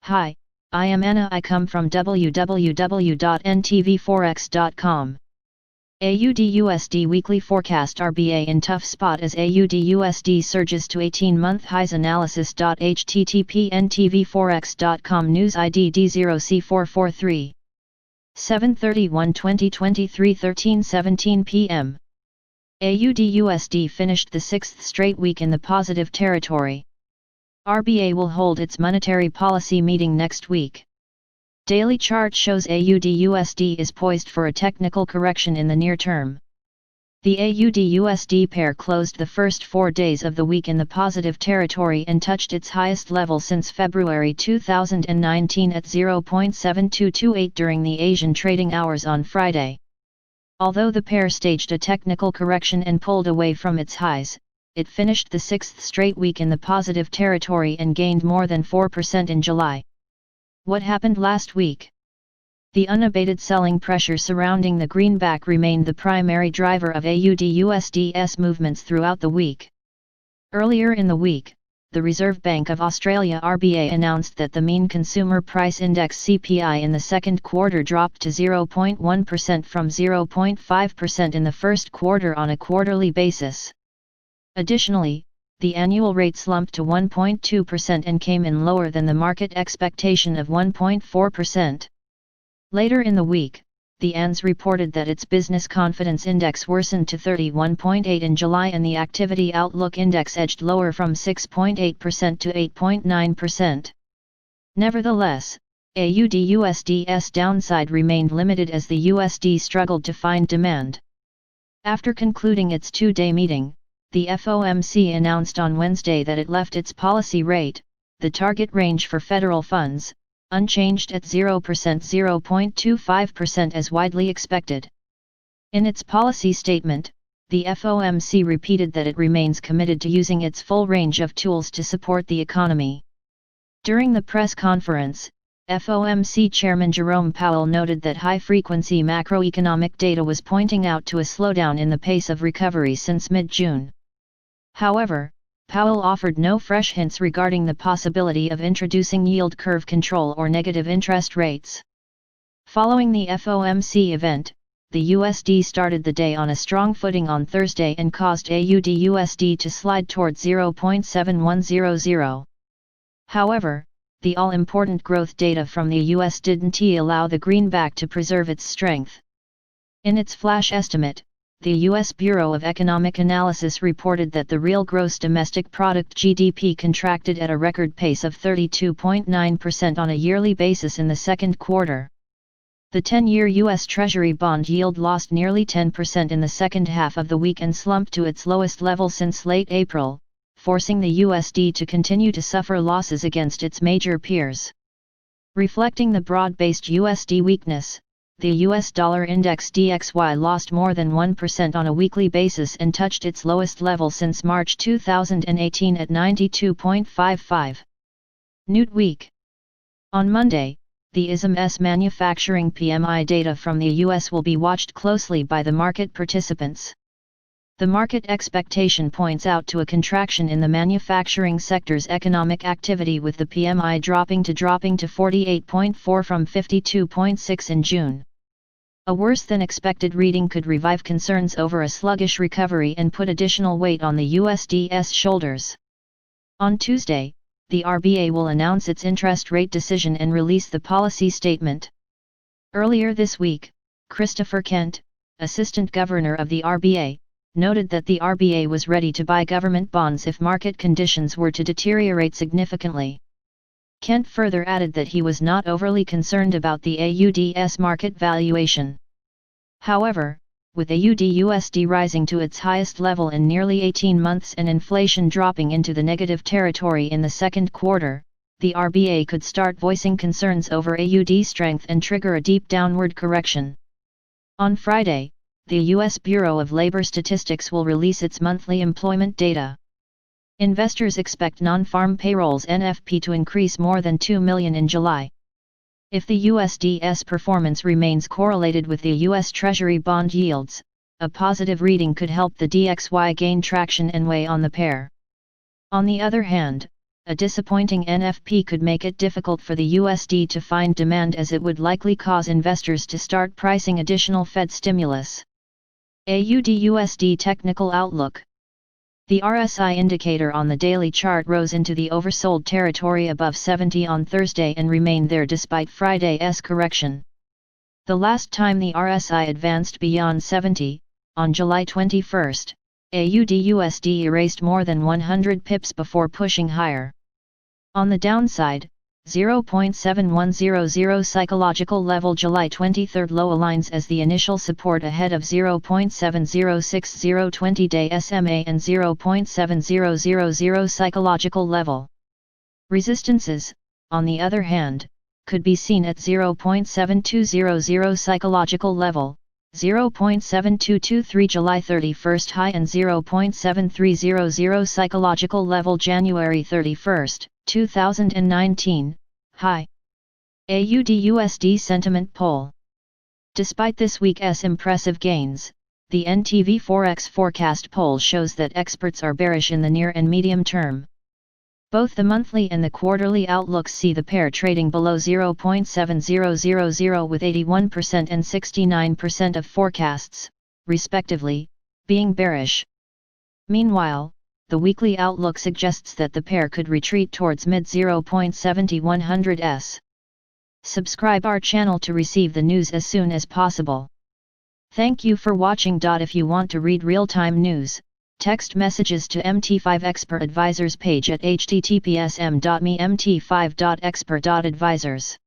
Hi, I am Anna. I come from www.ntvforex.com. AUD USD Weekly Forecast RBA in tough spot as AUD USD surges to 18-month highs. Analysis. http ntvforex.com News ID D0C443 7/31/2023 13:17 p.m. AUD USD finished the sixth straight week in the positive territory. RBA will hold its monetary policy meeting next week. Daily chart shows AUD USD is poised for a technical correction in the near term. The AUD USD pair closed the first 4 days of the week in the positive territory and touched its highest level since February 2019 at 0.7228 during the Asian trading hours on Friday. Although the pair staged a technical correction and pulled away from its highs, it finished the sixth straight week in the positive territory and gained more than 4% in July. What happened last week? The unabated selling pressure surrounding the greenback remained the primary driver of AUD USD's movements throughout the week. Earlier in the week, the Reserve Bank of Australia RBA announced that the mean consumer price index CPI in the second quarter dropped to 0.1% from 0.5% in the first quarter on a quarterly basis. Additionally, the annual rate slumped to 1.2% and came in lower than the market expectation of 1.4%. Later in the week, the ANZ reported that its business confidence index worsened to 31.8 in July and the activity outlook index edged lower from 6.8% to 8.9%. Nevertheless, AUD USD's downside remained limited as the USD struggled to find demand. After concluding its two-day meeting, the FOMC announced on Wednesday that it left its policy rate, the target range for federal funds, unchanged at 0.25% as widely expected. In its policy statement, the FOMC repeated that it remains committed to using its full range of tools to support the economy. During the press conference, FOMC Chairman Jerome Powell noted that high-frequency macroeconomic data was pointing out to a slowdown in the pace of recovery since mid-June. However, Powell offered no fresh hints regarding the possibility of introducing yield curve control or negative interest rates. Following the FOMC event, the USD started the day on a strong footing on Thursday and caused AUD USD to slide toward 0.7100. However, the all-important growth data from the US didn't allow the greenback to preserve its strength. In its flash estimate, the U.S. Bureau of Economic Analysis reported that the real gross domestic product (GDP) contracted at a record pace of 32.9% on a yearly basis in the second quarter. The 10-year U.S. Treasury bond yield lost nearly 10% in the second half of the week and slumped to its lowest level since late April, forcing the USD to continue to suffer losses against its major peers. Reflecting the broad-based USD weakness, the US dollar index DXY lost more than 1% on a weekly basis and touched its lowest level since March 2018 at 92.55. Newt week. On Monday, the ISM's manufacturing PMI data from the US will be watched closely by the market participants. The market expectation points out to a contraction in the manufacturing sector's economic activity, with the PMI dropping to 48.4 from 52.6 in June. A worse-than-expected reading could revive concerns over a sluggish recovery and put additional weight on the USD's shoulders. On Tuesday, the RBA will announce its interest rate decision and release the policy statement. Earlier this week, Christopher Kent, Assistant Governor of the RBA, noted that the RBA was ready to buy government bonds if market conditions were to deteriorate significantly. Kent further added that he was not overly concerned about the AUD's market valuation. However, with AUD USD rising to its highest level in nearly 18 months and inflation dropping into the negative territory in the second quarter, the RBA could start voicing concerns over AUD strength and trigger a deep downward correction. On Friday, the U.S. Bureau of Labor Statistics will release its monthly employment data. Investors expect non-farm payrolls (NFP) to increase more than 2 million in July. If the USD's performance remains correlated with the U.S. Treasury bond yields, a positive reading could help the DXY gain traction and weigh on the pair. On the other hand, a disappointing NFP could make it difficult for the USD to find demand, as it would likely cause investors to start pricing additional Fed stimulus. AUD USD technical outlook. The RSI indicator on the daily chart rose into the oversold territory above 70 on Thursday and remained there despite Friday's correction. The last time the RSI advanced beyond 70, on July 21, AUD USD erased more than 100 pips before pushing higher. On the downside, 0.7100 psychological level July 23 low aligns as the initial support ahead of 0.7060 20-day SMA and 0.7000 psychological level. Resistances, on the other hand, could be seen at 0.7200 psychological level, 0.7223 July 31 high and 0.7300 psychological level January 31, 2019, high. AUD USD sentiment poll. Despite this week's impressive gains, the NTV Forex forecast poll shows that experts are bearish in the near and medium term. Both the monthly and the quarterly outlooks see the pair trading below 0.7000 with 81% and 69% of forecasts, respectively, being bearish. Meanwhile, the weekly outlook suggests that the pair could retreat towards mid-0.7100s. Subscribe our channel to receive the news as soon as possible. Thank you for watching. If you want to read real-time news, text messages to MT5 Expert Advisors page at https://m.me/mt5.expert.advisors.